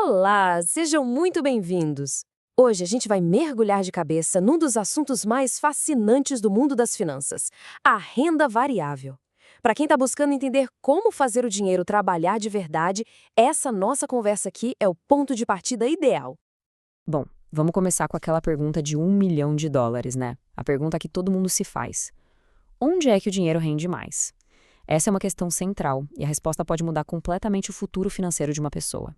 Olá, sejam muito bem-vindos! Hoje a gente vai mergulhar de cabeça num dos assuntos mais fascinantes do mundo das finanças, a renda variável. Para quem está buscando entender como fazer o dinheiro trabalhar de verdade, essa nossa conversa aqui é o ponto de partida ideal. Bom, vamos começar com aquela pergunta de US$ 1 milhão, né? A pergunta que todo mundo se faz. Onde é que o dinheiro rende mais? Essa é uma questão central e a resposta pode mudar completamente o futuro financeiro de uma pessoa.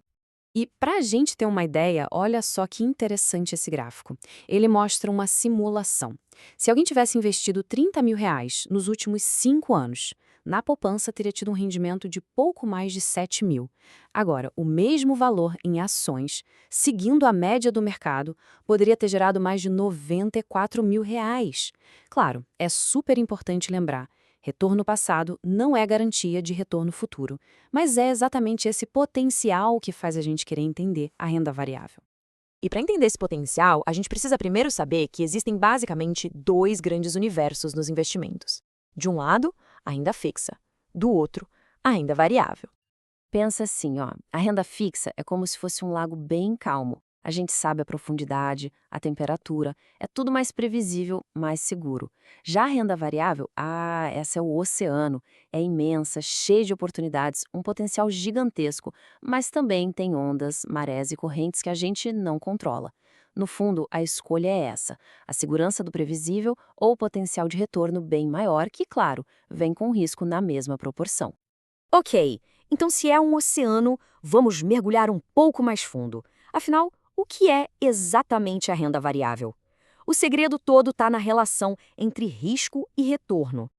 E para a gente ter uma ideia, olha só que interessante esse gráfico. Ele mostra uma simulação. Se alguém tivesse investido R$ 30.000 nos últimos 5 anos, na poupança teria tido um rendimento de pouco mais de 7 mil. Agora, o mesmo valor em ações, seguindo a média do mercado, poderia ter gerado mais de R$ 94.000. Claro, é super importante lembrar. Retorno passado não é garantia de retorno futuro, mas é exatamente esse potencial que faz a gente querer entender a renda variável. E para entender esse potencial, a gente precisa primeiro saber que existem basicamente dois grandes universos nos investimentos. De um lado, a renda fixa. Do outro, a renda variável. Pensa assim, ó, a renda fixa é como se fosse um lago bem calmo. A gente sabe a profundidade, a temperatura, é tudo mais previsível, mais seguro. Já a renda variável, essa é o oceano, é imensa, cheia de oportunidades, um potencial gigantesco, mas também tem ondas, marés e correntes que a gente não controla. No fundo, a escolha é essa, a segurança do previsível ou o potencial de retorno bem maior que, claro, vem com risco na mesma proporção. Ok, então se é um oceano, vamos mergulhar um pouco mais fundo. Afinal, o que é exatamente a renda variável? O segredo todo está na relação entre risco e retorno.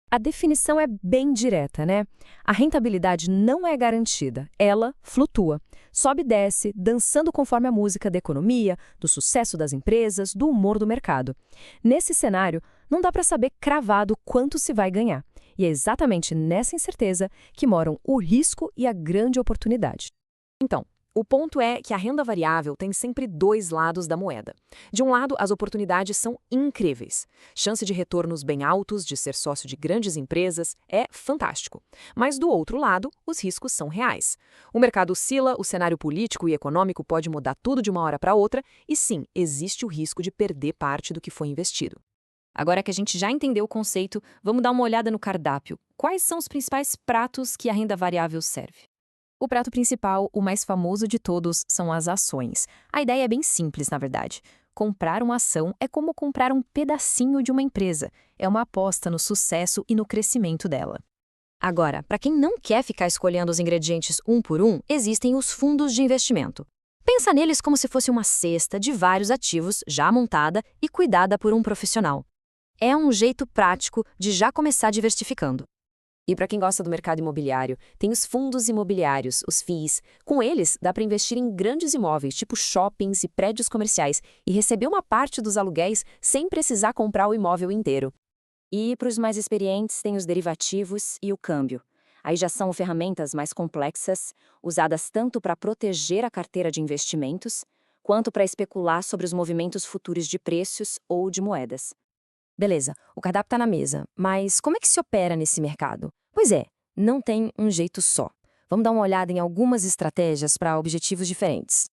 A definição é bem direta, né? A rentabilidade não é garantida, ela flutua. Sobe e desce, dançando conforme a música da economia, do sucesso das empresas, do humor do mercado. Nesse cenário, não dá para saber cravado quanto se vai ganhar. E é exatamente nessa incerteza que moram o risco e a grande oportunidade. Então, o ponto é que a renda variável tem sempre dois lados da moeda. De um lado, as oportunidades são incríveis. Chance de retornos bem altos, de ser sócio de grandes empresas, é fantástico. Mas do outro lado, os riscos são reais. O mercado oscila, o cenário político e econômico pode mudar tudo de uma hora para outra e sim, existe o risco de perder parte do que foi investido. Agora que a gente já entendeu o conceito, vamos dar uma olhada no cardápio. Quais são os principais pratos que a renda variável serve? O prato principal, o mais famoso de todos, são as ações. A ideia é bem simples, na verdade. Comprar uma ação é como comprar um pedacinho de uma empresa. É uma aposta no sucesso e no crescimento dela. Agora, para quem não quer ficar escolhendo os ingredientes um por um, existem os fundos de investimento. Pensa neles como se fosse uma cesta de vários ativos já montada e cuidada por um profissional. É um jeito prático de já começar diversificando. E para quem gosta do mercado imobiliário, tem os fundos imobiliários, os FIIs. Com eles, dá para investir em grandes imóveis, tipo shoppings e prédios comerciais, e receber uma parte dos aluguéis sem precisar comprar o imóvel inteiro. E para os mais experientes, tem os derivativos e o câmbio. Aí já são ferramentas mais complexas, usadas tanto para proteger a carteira de investimentos, quanto para especular sobre os movimentos futuros de preços ou de moedas. Beleza, o cardápio está na mesa, mas como é que se opera nesse mercado? Pois é, não tem um jeito só. Vamos dar uma olhada em algumas estratégias para objetivos diferentes.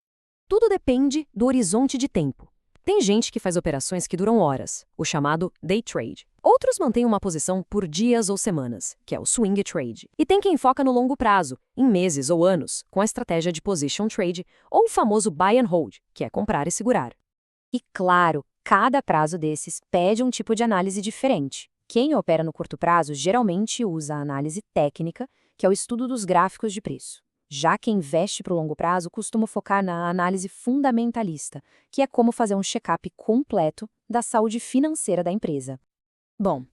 Tudo depende do horizonte de tempo. Tem gente que faz operações que duram horas, o chamado day trade. Outros mantêm uma posição por dias ou semanas, que é o swing trade. E tem quem foca no longo prazo, em meses ou anos, com a estratégia de position trade ou o famoso buy and hold, que é comprar e segurar. E claro, cada prazo desses pede um tipo de análise diferente. Quem opera no curto prazo geralmente usa a análise técnica, que é o estudo dos gráficos de preço. Já quem investe para o longo prazo costuma focar na análise fundamentalista, que é como fazer um check-up completo da saúde financeira da empresa. Bom,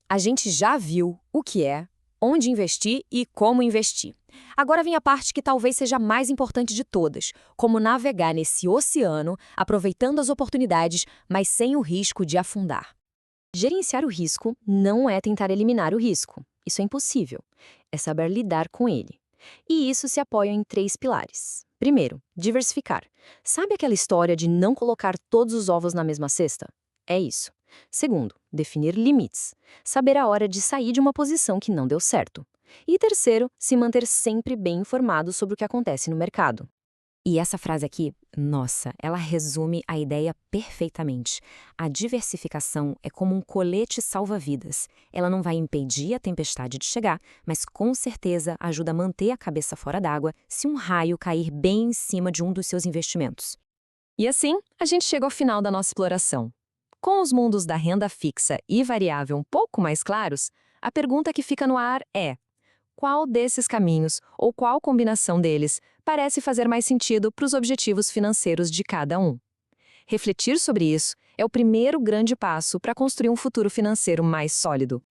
a gente já viu o que é, onde investir e como investir. Agora vem a parte que talvez seja a mais importante de todas, como navegar nesse oceano, aproveitando as oportunidades, mas sem o risco de afundar. Gerenciar o risco não é tentar eliminar o risco. Isso é impossível. É saber lidar com ele. E isso se apoia em 3 pilares. Primeiro, diversificar. Sabe aquela história de não colocar todos os ovos na mesma cesta? É isso. Segundo, definir limites. Saber a hora de sair de uma posição que não deu certo. E terceiro, se manter sempre bem informado sobre o que acontece no mercado. E essa frase aqui, nossa, ela resume a ideia perfeitamente. A diversificação é como um colete salva-vidas. Ela não vai impedir a tempestade de chegar, mas com certeza ajuda a manter a cabeça fora d'água se um raio cair bem em cima de um dos seus investimentos. E assim, a gente chega ao final da nossa exploração. Com os mundos da renda fixa e variável um pouco mais claros, a pergunta que fica no ar é: qual desses caminhos, ou qual combinação deles, parece fazer mais sentido para os objetivos financeiros de cada um? Refletir sobre isso é o primeiro grande passo para construir um futuro financeiro mais sólido.